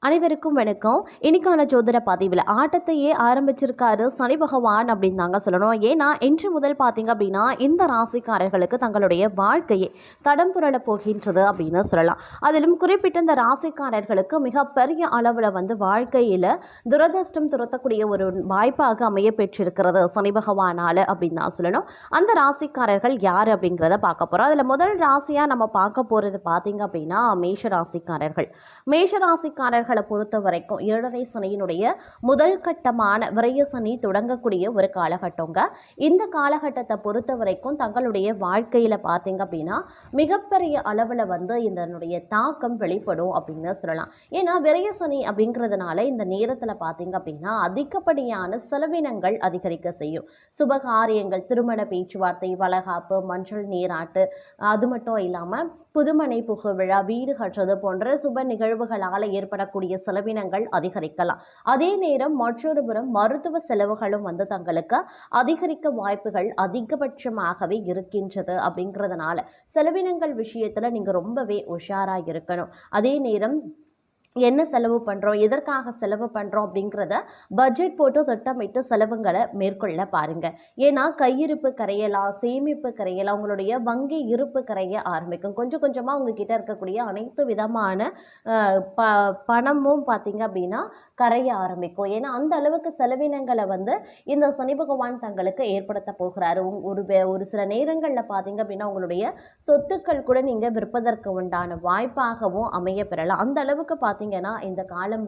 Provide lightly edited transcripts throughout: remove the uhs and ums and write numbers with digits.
அனைவருக்கும் வணக்கம். இன்னைக்கான ஜோதிட பதிவில் ஆட்டத்தையே ஆரம்பிச்சிருக்காரு சனி பகவான் அப்படின்னு தாங்க சொல்லணும். ஏன்னா இன்று முதல் பார்த்தீங்க அப்படின்னா இந்த ராசிக்காரர்களுக்கு தங்களுடைய வாழ்க்கையை தடம் புரள போகின்றது அப்படின்னு சொல்லலாம். அதிலும் குறிப்பிட்ட இந்த ராசிக்காரர்களுக்கு மிகப்பெரிய அளவில் வாழ்க்கையில் துரதிர்ஷ்டம் துரத்தக்கூடிய ஒரு வாய்ப்பாக அமைய பெற்றிருக்கிறது சனி பகவானால் அப்படின்னு தான் சொல்லணும். அந்த ராசிக்காரர்கள் யார் அப்படிங்கிறத பார்க்க போகிறோம். அதில் முதல் ராசியாக நம்ம பார்க்க போகிறது பார்த்தீங்க அப்படின்னா மேஷ ராசிக்காரர்கள். மேஷ ராசிக்காரர்களை பொறுத்த வரைக்கும் 7.5 சனியினுடைய முதல் கட்டமான விரய சனி தொடங்கக்கூடிய ஒரு காலகட்டங்க. இந்த காலகட்டத்தை பொறுத்த வரைக்கும் தங்களுடைய வாழ்க்கையில பார்த்தீங்க அப்படின்னா மிகப்பெரிய அளவில் இதனுடைய தாக்கம் வெளிப்படும் அப்படின்னு சொல்லலாம். ஏன்னா விரய சனி அப்படிங்கிறதுனால இந்த நேரத்தில் பார்த்தீங்க அப்படின்னா அதிகப்படியான செலவினங்கள் அதிகரிக்க செய்யும். சுபகாரியங்கள், திருமண பேச்சுவார்த்தை, வளகாப்பு, மஞ்சள் நீராட்டு, அது மட்டும் இல்லாமல் புதுமனை புகுவிழா, வீடு கட்டுறது போன்ற சுப நிகழ்வுகளால் ஏற்படக்கூடிய செலவினங்கள் அதிகரிக்கலாம். அதே நேரம் மற்றொரு புறம் மருத்துவ செலவுகளும் தங்களுக்கு அதிகரிக்க வாய்ப்புகள் அதிகபட்சமாகவே இருக்கின்றது. அப்படிங்கிறதுனால செலவினங்கள் விஷயத்துல நீங்க ரொம்பவே உஷாராக இருக்கணும். அதே நேரம் என்ன செலவு பண்ணுறோம், எதற்காக செலவு பண்ணுறோம் அப்படிங்கிறத பட்ஜெட் போட்டு திட்டமிட்டு செலவுகளை மேற்கொள்ள பாருங்கள். ஏன்னா கையிருப்பு கரையலாம், சேமிப்பு கரையலாம், உங்களுடைய வங்கி இருப்பு கரைய ஆரம்பிக்கும். கொஞ்சம் கொஞ்சமாக உங்ககிட்ட இருக்கக்கூடிய அனைத்து விதமான பணமும் பார்த்தீங்க அப்படின்னா கரைய ஆரம்பிக்கும். ஏன்னா அந்த அளவுக்கு செலவினங்களை இந்த சனி பகவான் தங்களுக்கு ஏற்படுத்த போகிறாரு. ஒரு சில நேரங்களில் பார்த்தீங்க அப்படின்னா உங்களுடைய சொத்துக்கள் கூட நீங்கள் விற்பதற்கு உண்டான வாய்ப்பாகவும் அமைய பெறலாம். அந்த அளவுக்கு பார்த்தீங்கன்னா இந்த காலம்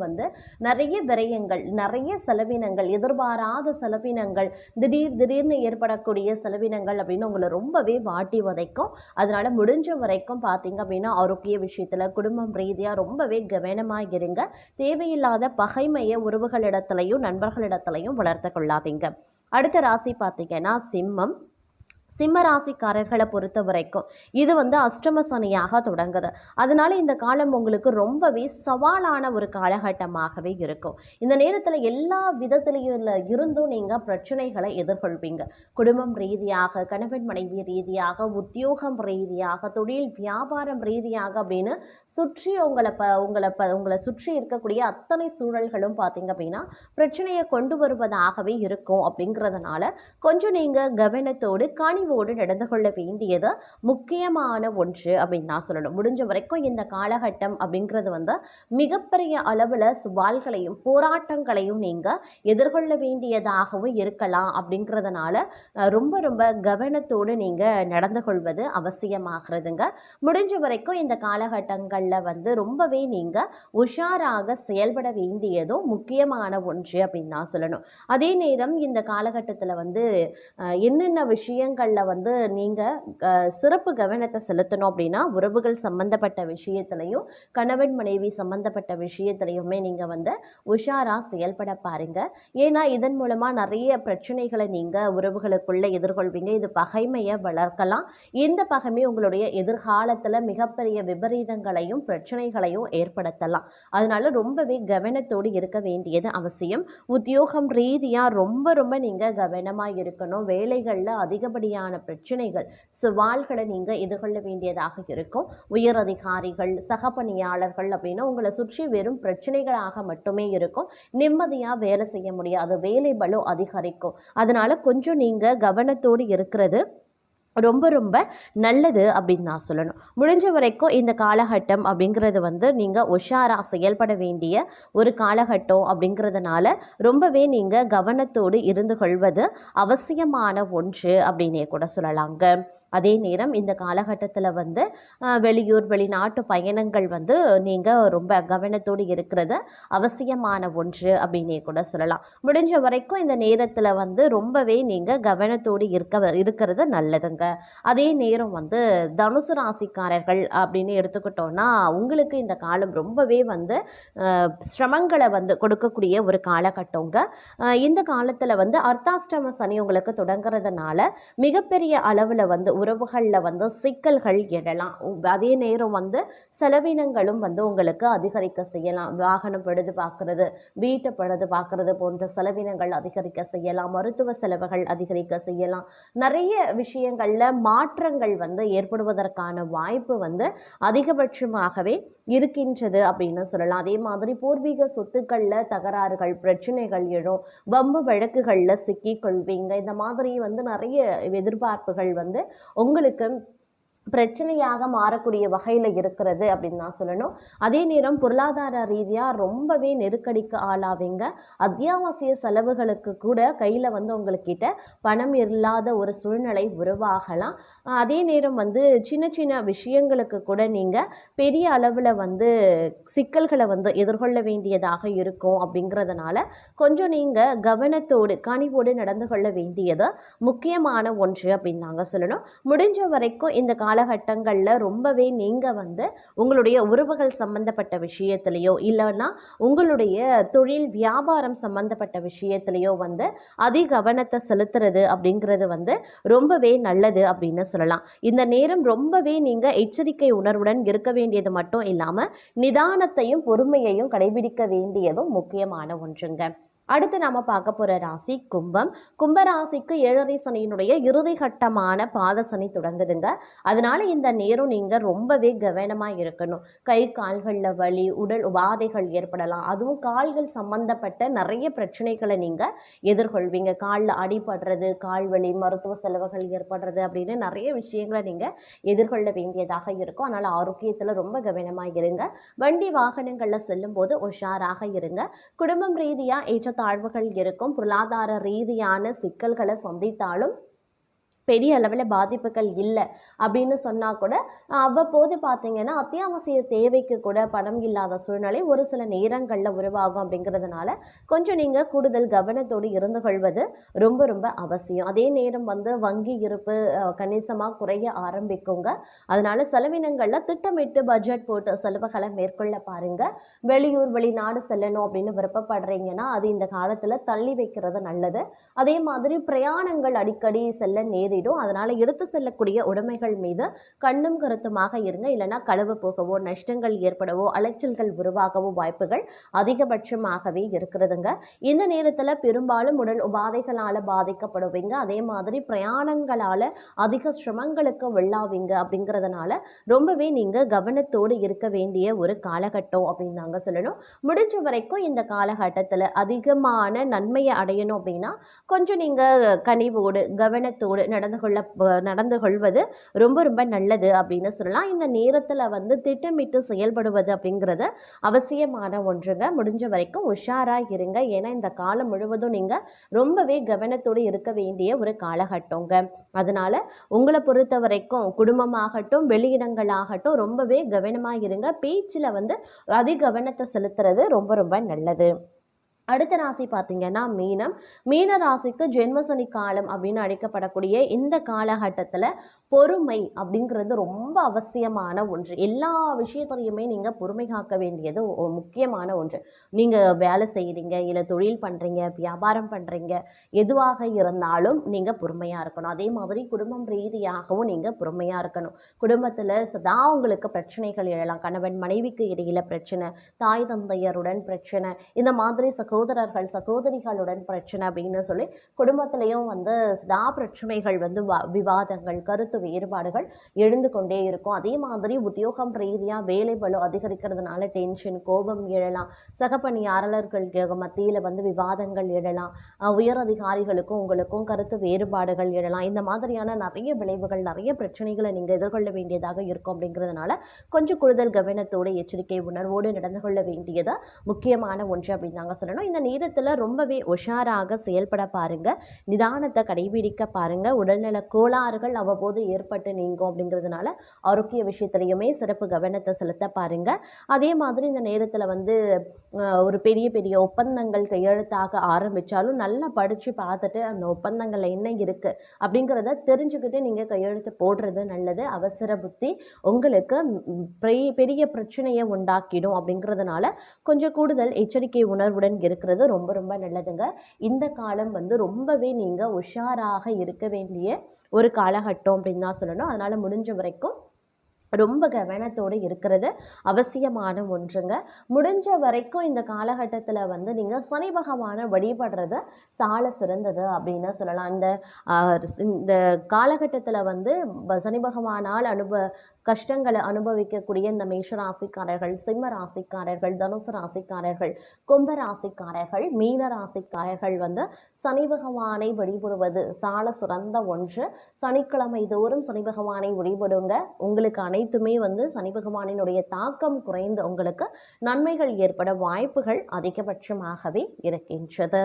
நிறைய விரயங்கள், நிறைய செலவினங்கள், எதிர்பாராத செலவினங்கள், திடீர்னு ஏற்படக்கூடிய செலவினங்கள் அப்படின்னு உங்களை ரொம்பவே வாட்டி வதைக்கும். அதனால முடிஞ்ச வரைக்கும் பார்த்தீங்க அப்படின்னா ஆரோக்கிய விஷயத்துல, குடும்பம் ரீதியா ரொம்பவே கவனமாக இருங்க. தேவையில்லாத பகைமையை உறவுகளிடத்திலையும் நண்பர்களிடத்திலையும் வளர்த்து கொள்ளாதீங்க. அடுத்த ராசி பார்த்தீங்கன்னா சிம்மம். சிம்ம ராசிக்காரர்களை பொறுத்த வரைக்கும் இது அஷ்டம சனியாக தொடங்குது. அதனால இந்த காலம் உங்களுக்கு ரொம்பவே சவாலான ஒரு காலகட்டமாகவே இருக்கும். இந்த நேரத்தில் எல்லா விதத்திலையும் இருந்தும் நீங்கள் பிரச்சனைகளை எதிர்கொள்வீங்க. குடும்பம் ரீதியாக, கணவன் மனைவி ரீதியாக, உத்தியோகம் ரீதியாக, தொழில் வியாபாரம் ரீதியாக அப்படின்னு சுற்றி உங்களை சுற்றி இருக்கக்கூடிய அத்தனை சூழல்களும் பார்த்தீங்க அப்படின்னா பிரச்சனையை கொண்டு வருவதாகவே இருக்கும். அப்படிங்கிறதுனால கொஞ்சம் நீங்கள் கவனத்தோடு கனிவோடு நடந்து கொள்ள வேண்டியது முக்கியமான ஒன்று அப்படின்னு நான் சொல்லணும். முடிஞ்ச வரைக்கும் இந்த காலகட்டம் அப்படிங்கிறது மிகப்பெரிய அளவில் சவால்களையும் போராட்டங்களையும் நீங்கள் எதிர்கொள்ள வேண்டியதாகவும் இருக்கலாம். அப்படிங்கிறதுனால ரொம்ப ரொம்ப கவனத்தோடு நீங்கள் நடந்து கொள்வது அவசியமாகிறதுங்க. முடிஞ்ச வரைக்கும் இந்த காலகட்டங்களில் ரொம்பவே நீங்கள் உஷாராக செயல்பட வேண்டியதும் முக்கியமான ஒன்று அப்படின்னு நான் சொல்லணும். அதே நேரம் இந்த காலகட்டத்தில் என்னென்ன விஷயங்கள் நீங்கள் சிறப்பு கவனத்தை செலுத்தணும் அப்படின்னா உறவுகள் சம்பந்தப்பட்ட விஷயத்திலையும் கணவன் மனைவி சம்பந்தப்பட்ட விஷயத்திலையுமே நீங்கள் உஷாராக செயல்பட பாருங்க. ஏன்னா இதன் மூலமாக நிறைய பிரச்சனைகளை நீங்கள் உறவுகளுக்குள்ளே எதிர்கொள்வீங்க. இது பகைமையை வளர்க்கலாம். இந்த பகைமை உங்களுடைய எதிர்காலத்தில் மிகப்பெரிய விபரீதங்களையும் பிரச்சனைகளையும் ஏற்படுத்தலாம். அதனால ரொம்பவே கவனத்தோடு இருக்க வேண்டியது அவசியம். உத்தியோகம் ரீதியாக ரொம்ப ரொம்ப நீங்கள் கவனமாக இருக்கணும். வேலைகளில் அதிகப்படியான பிரச்சனைகள், சவால்களை நீங்க எதிர்கொள்ள வேண்டியதாக இருக்கும். உயர் அதிகாரிகள், சக பணியாளர்கள் அப்படின்னா உங்களை சுற்றி வெறும் பிரச்சனைகளாக மட்டுமே இருக்கும். நிம்மதியா வேலை செய்ய முடியாது, வேலை பளு அதிகரிக்கும். அதனால கொஞ்சம் நீங்க கவனத்தோடு இருக்கிறது ரொம்ப ரொம்ப நல்லது அப்படின்னு நான் சொல்லணும். முடிஞ்ச வரைக்கும் இந்த காலகட்டம் அப்படிங்கிறது நீங்கள் உஷாராக செயல்பட வேண்டிய ஒரு காலகட்டம். அப்படிங்கிறதுனால ரொம்பவே நீங்கள் கவனத்தோடு இருந்து கொள்வது அவசியமான ஒன்று அப்படின்னே கூட சொல்லலாங்க. அதே நேரம் இந்த காலகட்டத்தில் வெளியூர் வெளிநாட்டு பயணங்கள் நீங்கள் ரொம்ப கவனத்தோடு இருக்கிறது அவசியமான ஒன்று அப்படின்னே கூட சொல்லலாம். முடிஞ்ச வரைக்கும் இந்த நேரத்தில் ரொம்பவே நீங்கள் கவனத்தோடு இருக்கிறது நல்லதுங்க. அதே நேரம் தனுசு ராசிக்காரர்கள் அப்படின்னு எடுத்துக்கிட்டோம்னா உங்களுக்கு இந்த காலம் ரொம்பவே சிரமங்களை கொடுக்கக்கூடிய ஒரு காலகட்டங்க. இந்த காலத்தில் அர்த்தாஷ்டம சனி உங்களுக்கு தொடங்குறதுனால மிகப்பெரிய அளவில் உறவுகளில் வந்து சிக்கல்கள் எழலாம். அதே நேரம் வந்து செலவினங்களும் வந்து உங்களுக்கு அதிகரிக்க செய்யலாம். வாகனம் பழுது பார்க்கறது, வீட்டை பழுது பார்க்கறது போன்ற செலவினங்கள் அதிகரிக்க செய்யலாம். மருத்துவ செலவுகள் அதிகரிக்க செய்யலாம். நிறைய விஷயங்கள்ல மாற்றங்கள் வந்து ஏற்படுவதற்கான வாய்ப்பு வந்து அதிகபட்சமாகவே இருக்கின்றது அப்படின்னு சொல்லலாம். அதே மாதிரி பூர்வீக சொத்துக்கள்ல தகராறுகள், பிரச்சனைகள் எழும். வம்பு வழக்குகள்ல சிக்கிக் கொள்வீங்க. இந்த மாதிரி வந்து நிறைய எதிர்பார்ப்புகள் வந்து உங்களுக்கு பிரச்சனையாக மாறக்கூடிய வகையில் இருக்கிறது அப்படின்னு தான் சொல்லணும். அதே நேரம் பொருளாதார ரீதியாக ரொம்பவே நெருக்கடிக்கு ஆளாவீங்க. அத்தியாவசிய செலவுகளுக்கு கூட கையில் வந்து உங்கள்கிட்ட பணம் இல்லாத ஒரு சூழ்நிலை உருவாகலாம். அதே நேரம் வந்து சின்ன சின்ன விஷயங்களுக்கு கூட நீங்கள் பெரிய அளவில் வந்து சிக்கல்களை வந்து எதிர்கொள்ள வேண்டியதாக இருக்கும். அப்படிங்கிறதுனால கொஞ்சம் நீங்கள் கவனத்தோடு கனிவோடு நடந்து கொள்ள வேண்டியது முக்கியமான ஒன்று அப்படின்னு நாங்கள் சொல்லணும். முடிஞ்ச வரைக்கும் இந்த காலகட்டங்களில் ரொம்பவே நீங்கள் வந்து உங்களுடைய உறவுகள் சம்பந்தப்பட்ட விஷயத்திலையோ இல்லைன்னா உங்களுடைய தொழில் வியாபாரம் சம்பந்தப்பட்ட விஷயத்திலையோ வந்து அதிக கவனத்தை செலுத்துறது அப்படிங்கிறது வந்து ரொம்பவே நல்லது அப்படின்னு சொல்லலாம். இந்த நேரம் ரொம்பவே நீங்கள் எச்சரிக்கை உணர்வுடன் இருக்க வேண்டியது மட்டும் இல்லாமல் நிதானத்தையும் பொறுமையையும் கடைபிடிக்க வேண்டியதும் முக்கியமான ஒன்றுங்க. அடுத்து நாம பார்க்க போற ராசி கும்பம். கும்பராசிக்கு 7.5 சனியினுடைய இறுதி கட்டமான பாத சனி தொடங்குதுங்க. அதனால இந்த நேரம் நீங்க ரொம்பவே கவனமா இருக்கணும். கை கால்கள்ல வலி, உடல் உபாதைகள் ஏற்படலாம். அதுவும் கால்கள் சம்பந்தப்பட்ட நிறைய பிரச்சனைகளை நீங்க எதிர்கொள்வீங்க. காலில் அடிபடுறது, கால் வலி, மருத்துவ செலவுகள் ஏற்படுறது அப்படின்னு நிறைய விஷயங்களை நீங்க எதிர்கொள்ள வேண்டியதாக இருக்கும். அதனால ஆரோக்கியத்துல ரொம்ப கவனமா இருங்க. வண்டி வாகனங்கள்ல செல்லும் போது உஷாராக இருங்க. குடும்பம் ரீதியா தாழ்வுகள் இருக்கும். பொருளாதார ரீதியான சிக்கல்களை சந்தித்தாலும் பெரிய அளவில் பாதிப்புகள் இல்லை அப்படின்னு சொன்னால் கூட அவ்வப்போது பார்த்தீங்கன்னா அத்தியாவசிய தேவைக்கு கூட பணம் இல்லாத சூழ்நிலை ஒரு சில நேரங்களில் உருவாகும். அப்படிங்கிறதுனால கொஞ்சம் நீங்கள் கூடுதல் கவனத்தோடு இருந்து கொள்வது ரொம்ப ரொம்ப அவசியம். அதே நேரம் வந்து வங்கி இருப்பு கணிசமாக குறைய ஆரம்பிக்குங்க. அதனால செலவினங்களில் திட்டமிட்டு பட்ஜெட் போட்டு செலவுகளை மேற்கொள்ள பாருங்க. வெளியூர் வெளிநாடு செல்லணும் அப்படின்னு விருப்பப்படுறீங்கன்னா அது இந்த காலத்தில் தள்ளி வைக்கிறது நல்லது. அதே மாதிரி பிரயாணங்கள் அடிக்கடி செல்ல நேரிடும். அதனால எடுத்து செல்லக்கூடிய உடைமைகள் மீது கண்ணும் கருத்துமாக இருங்க. இல்லைன்னா களவு போகவோ, நஷ்டங்கள் ஏற்படவோ, அலைச்சல்கள் உருவாகவோ வாய்ப்புகள் அதிகபட்சமாகவே இருக்கிறதுங்க. இந்த நேரத்தில் பெரும்பாலும் உடல் உபாதைகளால் பாதிக்கப்படுவீங்க. அதே மாதிரி பிரயாணங்களால் அதிக சிரமங்களுக்கு உள்ளாவீங்க. அப்படிங்கிறதுனால ரொம்பவே நீங்கள் கவனத்தோடு இருக்க வேண்டிய ஒரு காலகட்டம் அப்படின்னு நாங்கள் சொல்லணும். முடிஞ்ச வரைக்கும் இந்த காலகட்டத்தில் அதிகமான நன்மையை அடையணும் அப்படின்னா கொஞ்சம் நீங்கள் கனிவோடு கவனத்தோடு நடந்து கொள்வது ரொம்ப ரொம்ப நல்லது அப்படின்னு சொல்லலாம். இந்த நேரத்தில் வந்து திட்டமிட்டு செயல்படுவது அப்படிங்கிறது அவசியமான ஒன்றுங்க. முடிஞ்ச வரைக்கும் உஷாராக இருங்க. ஏன்னா இந்த காலம் முழுவதும் நீங்கள் ரொம்பவே கவனத்தோடு இருக்க வேண்டிய ஒரு காலகட்டங்க. அதனால உங்களை பொறுத்த வரைக்கும் குடும்பமாகட்டும் வெளியிடங்களாகட்டும் ரொம்பவே கவனமாக இருங்க. பேச்சில் வந்து அதிக கவனத்தை செலுத்துறது ரொம்ப ரொம்ப நல்லது. அடுத்த ராசி பார்த்தீங்கன்னா மீனம். மீன ராசிக்கு ஜென்மசனி காலம் அப்படின்னு அழைக்கப்படக்கூடிய இந்த காலகட்டத்தில் பொறுமை அப்படிங்கிறது ரொம்ப அவசியமான ஒன்று. எல்லா விஷயத்திலையுமே நீங்கள் பொறுமை காக்க வேண்டியது முக்கியமான ஒன்று. நீங்கள் வேலை செய்கிறீங்க, இல்லை தொழில் பண்ணுறீங்க, வியாபாரம் பண்ணுறீங்க, எதுவாக இருந்தாலும் நீங்கள் பொறுமையாக இருக்கணும். அதே மாதிரி குடும்பம் ரீதியாகவும் நீங்கள் பொறுமையாக இருக்கணும். குடும்பத்தில் சதா உங்களுக்கு பிரச்சனைகள் எழலாம். கணவன் மனைவிக்கு இடையில பிரச்சனை, தாய் தந்தையருடன் பிரச்சனை, இந்த மாதிரி சகோதரர்கள் சகோதரிகளுடன் பிரச்சனை அப்படின்னு சொல்லி குடும்பத்திலையும் வந்து சதா பிரச்சனைகள் வந்து விவாதங்கள், கருத்து வேறுபாடுகள் எழுந்து கொண்டே இருக்கும். அதே மாதிரி உத்தியோகம் ரீதியாக வேலை பளு அதிகரிக்கிறதுனால டென்ஷன், கோபம் எழலாம். சக பணியாளர்களுக்கு மத்தியில் வந்து விவாதங்கள் எழலாம். உயர் அதிகாரிகளுக்கும் உங்களுக்கும் கருத்து வேறுபாடுகள் எழலாம். இந்த மாதிரியான நிறைய விளைவுகள், நிறைய பிரச்சனைகளை நீங்கள் எதிர்கொள்ள வேண்டியதாக இருக்கும். அப்படிங்கிறதுனால கொஞ்சம் கூடுதல் கவனத்தோடு எச்சரிக்கை உணர்வோடு நடந்து கொள்ள வேண்டியது முக்கியமான ஒன்று அப்படின்னு நாங்கள் சொல்லணும். இந்த நேரத்தில் ரொம்பவே உஷாராக செயல்பட பாருங்க. நிதானத்தை கடைபிடிக்க பாருங்க. உடல்நல கோளாறுகள் அவ்வப்போது ஏற்பட்டு நீங்கும். அப்படிங்கிறதுனால ஆரோக்கிய விஷயத்திலையுமே சிறப்பு கவனத்தை செலுத்த பாருங்க. அதே மாதிரி இந்த நேரத்தில் வந்து ஒரு பெரிய பெரிய ஒப்பந்தங்கள் கையெழுத்தாக ஆரம்பித்தாலும் நல்லா படித்து பார்த்துட்டு அந்த ஒப்பந்தங்களில் என்ன இருக்குது அப்படிங்கிறத தெரிஞ்சுக்கிட்டு நீங்கள் கையெழுத்து போடுறது நல்லது. அவசர புத்தி உங்களுக்கு பெரிய பிரச்சனையை உண்டாக்கிடும். அப்படிங்கிறதுனால கொஞ்சம் கூடுதல் எச்சரிக்கை உணர்வுடன் இருக்க இருக்கிறது ரொம்ப ரொம்ப நல்லதுங்க. இந்த காலம் வந்து ரொம்பவே நீங்கள் உஷாராக இருக்க வேண்டிய ஒரு காலகட்டம் அப்படின்னு தான் சொல்லணும். அதனால் முடிஞ்ச வரைக்கும் ரொம்ப கவனத்தோடு இருக்கிறது அவசியமான ஒன்றுங்க. முடிஞ்ச வரைக்கும் இந்த காலகட்டத்தில் வந்து நீங்கள் சனி பகவானை வழிபடுறது சால சிறந்தது அப்படின்னு சொல்லலாம். இந்த காலகட்டத்தில் வந்து சனி பகவானால் கஷ்டங்களை அனுபவிக்கக்கூடிய இந்த மேஷ ராசிக்காரர்கள், சிம்ம ராசிக்காரர்கள், தனுசு ராசிக்காரர்கள், கும்ப ராசிக்காரர்கள், மீன ராசிக்காரர்கள் வந்து சனி பகவானை வழிபடுவது சால சிறந்த ஒன்று. சனிக்கிழமை தோறும் சனி பகவானை வழிபடுங்க. உங்களுக்கு அனைத்துமே வந்து சனி பகவானினுடைய தாக்கம் குறைந்து உங்களுக்கு நன்மைகள் ஏற்பட வாய்ப்புகள் அதிகபட்சமாகவே இருக்கின்றது.